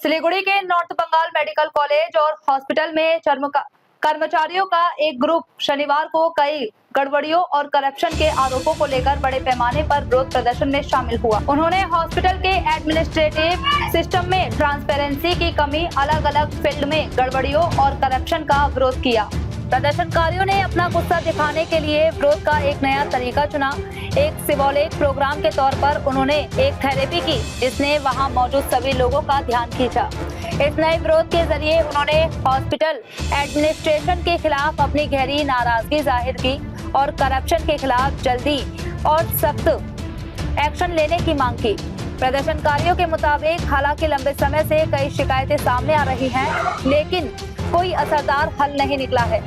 सिलीगुड़ी के north Bengal medical college और hospital में कर्मचारियों का एक ग्रुप शनिवार को कई गड़बड़ियों और करप्शन के आरोपों को लेकर बड़े पैमाने पर विरोध प्रदर्शन में शामिल हुआ। उन्होंने हॉस्पिटल के एडमिनिस्ट्रेटिव सिस्टम में ट्रांसपेरेंसी की कमी, अलग अलग फील्ड में गड़बड़ियों और करप्शन का विरोध किया। प्रदर्शनकारियों ने अपना गुस्सा दिखाने के लिए विरोध का एक नया तरीका चुना। एक सिंबॉलिक प्रोग्राम के तौर पर उन्होंने एक थेरेपी की, जिसने वहां मौजूद सभी लोगों का ध्यान खींचा। इस नए विरोध के जरिए उन्होंने हॉस्पिटल एडमिनिस्ट्रेशन के खिलाफ अपनी गहरी नाराजगी जाहिर की और करप्शन के खिलाफ जल्दी और सख्त एक्शन लेने की मांग की। प्रदर्शनकारियों के मुताबिक हालांकि लंबे समय से कई शिकायतें सामने आ रही हैं, लेकिन कोई असरदार हल नहीं निकला है।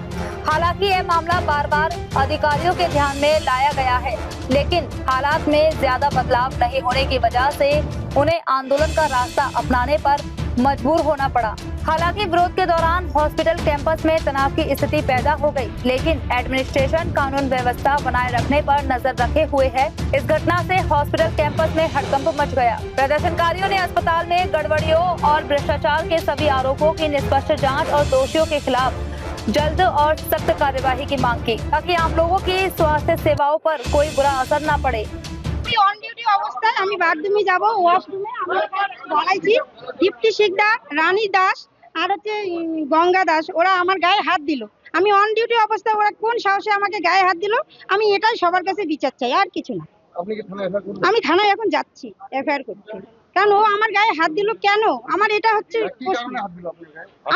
हालांकि यह मामला बार बार अधिकारियों के ध्यान में लाया गया है, लेकिन हालात में ज्यादा बदलाव नहीं होने की वजह से उन्हें आंदोलन का रास्ता अपनाने पर मजबूर होना पड़ा। हालांकि विरोध के दौरान हॉस्पिटल कैंपस में तनाव की स्थिति पैदा हो गई, लेकिन एडमिनिस्ट्रेशन कानून व्यवस्था बनाए रखने पर नजर रखे हुए है। इस घटना से हॉस्पिटल कैंपस में हड़कंप मच गया। प्रदर्शनकारियों ने अस्पताल में गड़बड़ियों और भ्रष्टाचार के सभी आरोपों की निष्पक्ष जांच और दोषियों के खिलाफ जल्द और सख्त कार्यवाही की मांग की, ताकि आम लोगों की स्वास्थ्य सेवाओं पर कोई बुरा असर न पड़े। অন ডিউটি অবস্থায় আমি বাথরুমে যাব, ওয়াশরুমে আমি দাঁড়াইছি। দীপ্তি শিকদার, রানী দাস আর হচ্ছে গঙ্গা দাস, ওরা আমার গায়ে হাত দিল। আমি অন ডিউটি অবস্থায় ওরা কোন সাহসে আমাকে গায়ে হাত দিল, আমি এটাই সবার কাছে বিচার চাই, আর কিছু না। আমি থানায় এখন যাচ্ছি এফআইআর করতে। কারণ ও আমার গায়ে হাত দিল কেন, আমার এটা হচ্ছে প্রশ্ন।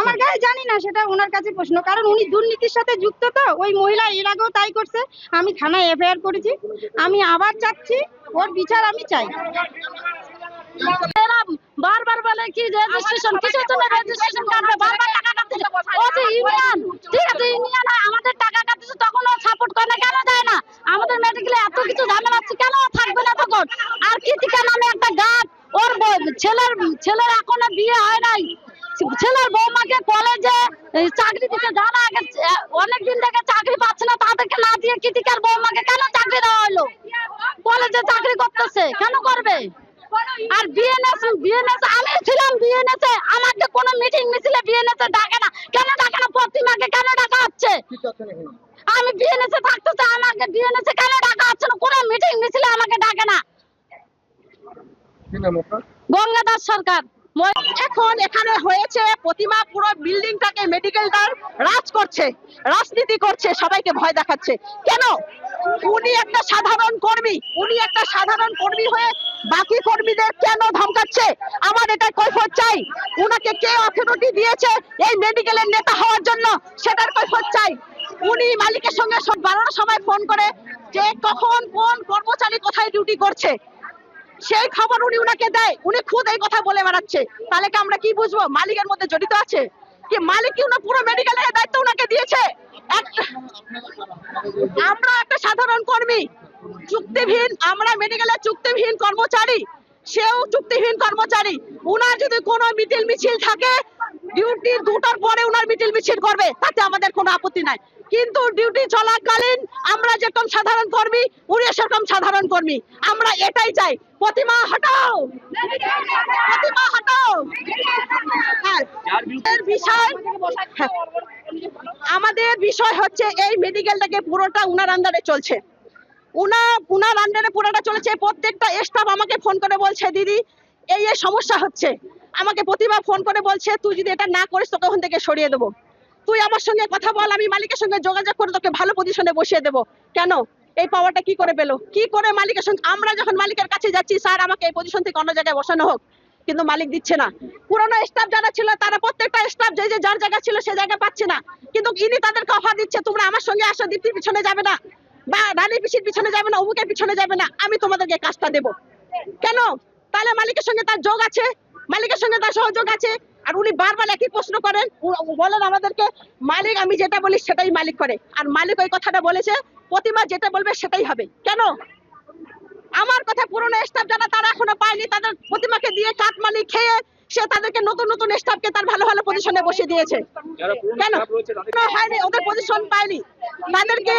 আমার গায়ে জানি না, সেটা ওনার কাছে প্রশ্ন, কারণ উনি দুর্নীতির সাথে যুক্ত। তো ওই মহিলা এর আগেও তাই করছে। আমি থানায় এফআইআর করেছি, আমি আবার চাচ্ছি ওর বিচার আমি চাই। বারবার বলে কি রেজিস্ট্রেশন কিসের জন্য রেজিস্ট্রেশন করবে, বারবার টাকা কাটছে। ও যে ইউনিয়ন, ঠিক আছে, ইউনিয়ন আমাদের টাকা কাটছে, তখন ও সাপোর্ট করে না, কেন দেয় না? আমাদের মেডিকেলে এত কিছু ঝামেলা আছে, কেন থাকবে না তখন? আর কৃতিকা নামে একটা গাছ, ওর ছেলের এখনো বিয়ে হয় নাই, ছেলের বৌমাকে কলেজে চাকরি দিতে জানা আগে অনেকদিন থেকে চাকরি পাচ্ছে না, তাদেরকে না দিয়ে কৃতিকার বৌমাকে কেন চাকরি দেওয়া হলো? কলেজে চাকরি করতেছে, কেন করবে? আর বিএনএস আমি ছিলাম বিএনএস, আমাকে কোনো মিটিং মিছিলে বিএনএস ডাকে না, কেন ডাকে না? প্রতিমাকে কেন ডাকা হচ্ছে? আমি বিএনএস থাকতে চাই, আমাকে বিএনএস কেন ডাকা হচ্ছে না? কোনো মিটিং মিছিলে আমাকে ডাকে না। গঙ্গাদাস সরকার। এখন এখানে হয়েছে প্রতিমা পুরো বিল্ডিংটাকে, মেডিকেলটার রাজ করছে, রাজনীতি করছে, সবাইকে ভয় দেখাচ্ছে। কেন? উনি একটা সাধারণ কর্মী, হয়ে বাকি কর্মীদের কেন ধমকাচ্ছে? আমার এটা কৈফিয়ত চাই। উনাকে কে অথরিটি দিয়েছে এই মেডিকেলের নেতা হওয়ার জন্য, সেটার কৈফিয়ত চাই। উনি মালিকের সঙ্গে সব বাড়ানোর সময় ফোন করে যে কখন কোন কর্মচারী কোথায় ডিউটি করছে, সেই খবর উনাকে দেয়। উনি খুদ এই কথা বলে বেড়াচ্ছে। তাহলে কি আমরা কি বুঝবো মালিকের মধ্যে জড়িত আছে? কি মালিক কি পুরো মেডিকেলের দায়িত্ব উনাকে দিয়েছে? আমরা একটা সাধারণ কর্মী, চুক্তিবিহীন, আমরা মেডিকেলের চুক্তিবিহীন কর্মচারী, সেও চুক্তিবিহীন কর্মচারী। উনার যদি কোনো মিছিল মিছিল থাকে, ডিউটি 2টার পরে উনার মিছিল মিছিল করবে, তাতে আমাদের কোনো আপত্তি নাই। কিন্তু ডিউটি চলাকালীন আমরা যেরকম সাধারণ কর্মী, উনি সেরকম সাধারণ কর্মী। আমরা এটাই চাই, প্রতিমা হটাও, প্রতিমা হটাও। আমাদের বিষয় হচ্ছে এই মেডিকেলটাকে পুরোটা উনার আন্ডারে চলছে, উনার আন্ডারে পুরোটা চলেছে। প্রত্যেকটা স্টাফ আমাকে ফোন করে বলছে, দিদি এই সমস্যা হচ্ছে। আমাকে প্রতিমা ফোন করে বলছে, তুই যদি এটা না করিস তোকে ওখান থেকে সরিয়ে দেবো। তুই আমার সঙ্গে কথা বল, আমি মালিকের সঙ্গে যোগাযোগ করে তোকে ভালো পজিশনে বসিয়ে দেবো। কেন? এই পাওয়ারটা কি করে পেলো? কি করে মালিকের সঙ্গে? আমরা যখন মালিকের কাছে যাচ্ছি, স্যার আমাকে এই পজিশন থেকে অন্য জায়গায় বসানো হোক, কিন্তু মালিক দিচ্ছে না। পুরোনো স্টাফ যারা ছিল, তারা প্রত্যেকটা স্টাফ যে যার জায়গা ছিল সে জায়গা পাচ্ছে না, কিন্তু ইনি তাদেরকে অফার দিচ্ছে, তোমরা আমার সঙ্গে আসো, দীপ্তির পিছনে যাবে না, বা রানী পিসির পিছনে যাবে না, অমুকের পিছনে যাবে না, আমি তোমাদেরকে কাজটা দেবো। কেন? তাহলে মালিকের সঙ্গে তার যোগ আছে, মালিকের সঙ্গে তার সহযোগ আছে। আর উনি বারবার একই প্রশ্ন করেন, বলেন আমাদেরকে, মালিক আমি যেটা বলি সেটাই মালিক করে। আর মালিক ওই কথাটা বলেছে, প্রতিমা যেটা বলবে সেটাই হবে। কেন? আমার কথা পুরনো স্টাফ যারা, তারা এখনো পায়নি, তাদের প্রতিমাকে দিয়ে কাটমানি খেয়ে সে তাদেরকে নতুন নতুন স্টাফকে তার ভালো ভালো পজিশনে বসিয়ে দিয়েছে। কেন হয়নি? ওদের পজিশন পায়নি, তাদেরকে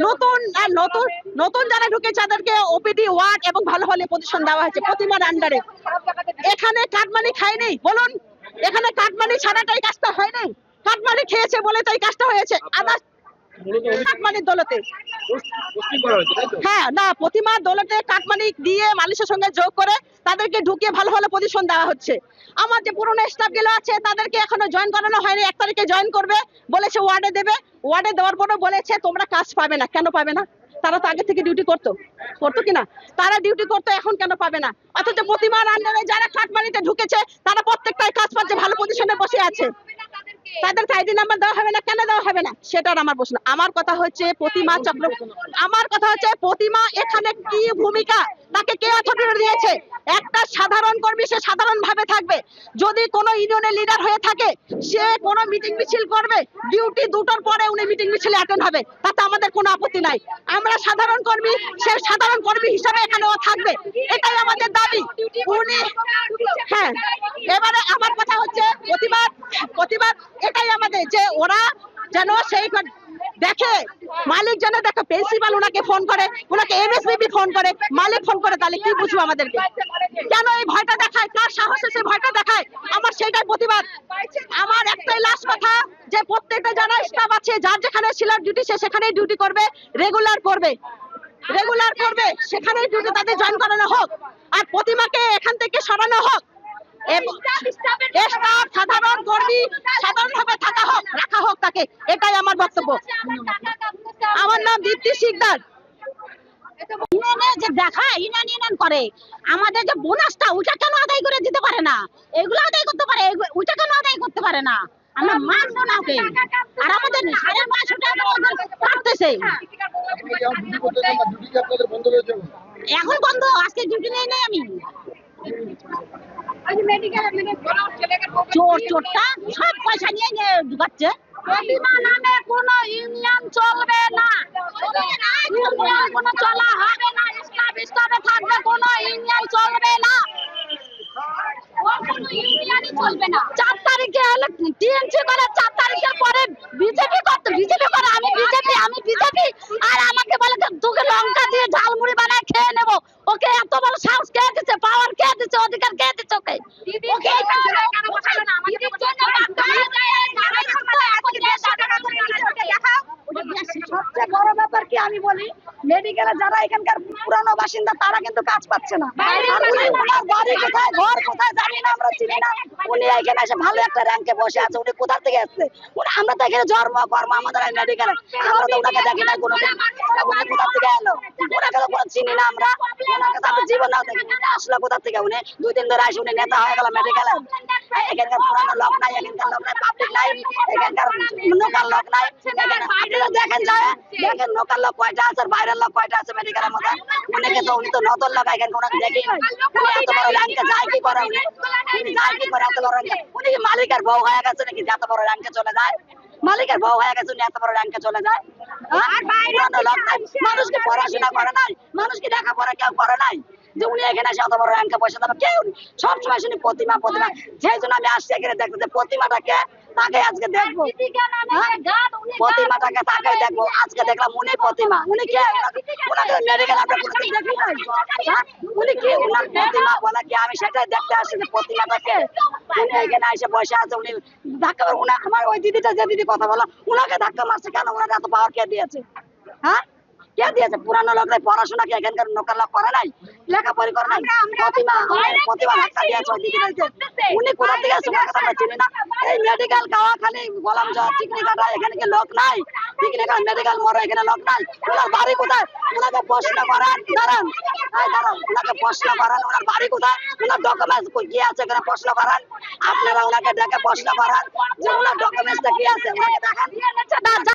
নতুন আর নতুন নতুন যারা ঢুকেছে তাদেরকে ওপিডি ওয়ার্ড এবং ভালো ভালো পজিশন দেওয়া হয়েছে প্রতিমার আন্ডারে। এখানে কাটমানি খায়নি বলুন, এখানে কাটমানি ছাড়াটাই কাজটা হয়নি, কাটমানি খেয়েছে বলে তাই কাজটা হয়েছে। আদার্স কাটমানির দৌলতে, হ্যাঁ না, প্রতিমার দৌলতে কাটমানি দিয়ে মানুষের সঙ্গে যোগ করে তাদেরকে ঢুকিয়ে ভালো ভালো পজিশন দেওয়া হচ্ছে। আমার যে পুরনো স্টাফ গুলো আছে তাদেরকে এখনো জয়েন করানো হয়নি, 1 তারিখে জয়েন করবে বলেছে, ওয়ার্ডে দেবে। ওয়ার্ডে দেওয়ার পরও বলেছে তোমরা কাজ পাবে না। কেন পাবে না? তারা তো আগে থেকে ডিউটি করতো কিনা? তারা ডিউটি করতো, এখন কেন পাবে না? অথচ প্রতিমার আন্ডারে যারা কাটমানিতে ঢুকেছে তারা প্রত্যেকটাই কাজ পাচ্ছে, ভালো পজিশনে বসে আছে। তাদের আইডি নাম্বার দেওয়া হবে না, কেন দেওয়া হবে না সেটার আমার প্রশ্ন। আমার কথা হচ্ছে প্রতিমা এখানে কি ভূমিকা, তাকে কে অথরিটি দিয়েছে? একটা সাধারণ কর্মী, সে সাধারণ ভাবে থাকবে। যদি কোনো ইউনিয়নের লিডার হয়ে থাকে, সে কোনো মিটিং মিছিল করবে, ডিউটি 2টার পরে উনি মিটিং মিছিলে অ্যাটেন্ড হবে, তাতে আমাদের কোনো আপত্তি নাই। আমরা সাধারণ কর্মী, সে সাধারণ কর্মী হিসাবে এখানেও থাকবে, এটাই আমাদের দাবি। উনি হ্যাঁ, এবারে আমার কথা হচ্ছে প্রতিবার এটাই আমাদের, যে ওরা যেন সেই দেখে, মালিক যেন দেখে, প্রিন্সিপাল ওনাকে ফোন করে, ওনাকে এমএসবিবি ফোন করে, মালিক ফোন করে, তাহলে কি বুঝবো আমাদেরকে? কেন এই ভয়টা দেখায়? কার সাহসে সে ভয়টা দেখায়? আমার সেটাই প্রতিবাদ। আমার একটাই লাস্ট কথা, যে প্রত্যেকটা যারা স্টাফ আছে, যার যেখানে সিলার ডিউটি সে সেখানেই ডিউটি করবে, রেগুলার করবে, সেখানেই ডিউটি তাদের জয়েন করানো হোক, আর প্রতিমাকে এখান থেকে সরানো হোক। সাধারণ কর্মী সাধারণভাবে রাখা হোক তাকে, এটাই আমার বক্তব্য। আমার নাম দীপ্তি শিকদার। যে দেখায় ইউনিয়ন করে, আমাদের যে বোনাসটা ওইটা কেন আদায় করে দিতে পারে না? এগুলো আদায় করতে পারে, ওইটা কেন আদায় করতে পারে না? আমরা মানবো না ওকে। আর আমাদের 550 টাকা কাটতেছে, এখন বন্ধ, আজকে ডিউটি নেই আমি। চোরটা সব পয়সা নিয়ে ঢুকাচ্ছে। প্রতিমা নামে কোন ইউনিয়ন চলবে না, কোনো চলা হবে না, স্টাফে থাকবে, কোন ইউনিয়ন চলবে না, কোনো ইউনিয়নই চলবে না। 4 তারিখে হলো টিএমসি করে, 4 তারিখের পরে বিজেপি করে। আমি বিজেপি, আর আমাকে বলে তোকে লঙ্কা দিয়ে ঝালমুড়ি বানায় খেয়ে নেব। ওকে এত বড় সাহস কে দিচ্ছে? পাওয়ার কে দিচ্ছে? অধিকার কে দিচ্ছে ওকে? সবচেয়ে বড় ব্যাপার কি আমি বলি, মেডিকেলে যারা এখানকার পুরানো বাসিন্দা তারা কিন্তু কাজ পাচ্ছে না। ওনার বাড়ি কোথায়, ঘর কোথায় জানি না, আমরা চিনি না। উনি এখানে এসে ভালো একটা র্যাঙ্কে বসে আছে, উনি কোথা থেকে এসছে? আমরা তো এখানে জন্ম কর্ম আমাদের মেডিকেলে, আমরা তো ওনাকে দেখি না কোনোদিন। উনি কোথা থেকে এলো? ওনাকে তো কোনো চিনি না আমরা, ওনাকে তো আমরা জীবন আসলো কোথা থেকে? উনি 2 দিন ধরে আসে, উনি নেতা হয়ে গেল মেডিকেলে। এখানকার পুরানো লোক নাই, এখানকার লোক নাই, পাবলিক নাই, এখানকার লোকাল লোক নাই। আপনারা দেখেন লোকাল লোক কয়টা আছে, বাইরের লোক কয়টা আছে মেডিকেলের মধ্যে? উনি তো নতুন লোক, এখানে ওনাকে দেখি নাই। উনি এত বড় র্যাঙ্কে যায় কি করে? উনি যায় কি করে এত বড় র্যাঙ্কে? উনি কি মালিকের বউ হয়ে গেছে নাকি এত বড় র্যাঙ্কে চলে যায়? মালিকের বউ হয়ে গেছে, উনি এত বড় র্যাঙ্কে চলে যায়? মানুষকে পড়াশোনা করে নাই, মানুষকে লেখাপড়া কেউ করে নাই, যে উনি এখানে এসে অত বড় র্যাঙ্কে বসে যাবে? কেউ সবসময় শুনি প্রতিমা, সেই জন্য আমি আসছি এখানে দেখতে, যে প্রতিমাটাকে তাকে আজকে দেখবো, প্রতিমাটাকে তাকে দেখবো। আজকে দেখলাম উনি প্রতিমা, উনি কে? ওনাকে মেডিকেল আমরা কোনোদিন দেখি নাই। উনি কি ওনার প্রতিমা বলে কি? আমি সেটাই দেখতে আসছি যে প্রতিমাটাকে। উনি এখানে এসে বসে আছে, উনি ধাক্কা, আমার ওই দিদিটা যে দিদি কথা বলো, ওনাকে ধাক্কা মারছে কেন? ওনার এত পাওয়ার কে দিয়েছে? হ্যাঁ, কে দিয়েছে? পুরানো লোকরা পড়াশোনা কি এখানকার লোকাল লোক করে নাই, লেখাপড়ি করে নাই? প্রতিমা ধাক্কা দিয়েছে ওই দিদি। উনি কোথা থেকে আসছে ওনার কথা আমরা চিনি না। এই মেডিকেল খালি গোলাম চিকনি কাটা, এখানে কি লোক নাই? চিকনি কাটা মেডিকেল মরে, এখানে লোক নাই। ওনার বাড়ি কোথায়? ওনাকে প্রশ্ন করান, দাঁড়ান, ওনাকে প্রশ্ন করান, ওনার বাড়ি কোথায়, ওনার ডকুমেন্টস কি আছে এখানে প্রশ্ন করান। আপনারা ওনাকে ডেকে প্রশ্ন করান যে ওনার ডকুমেন্টসটা কি আছে, ওনাকে দেখান।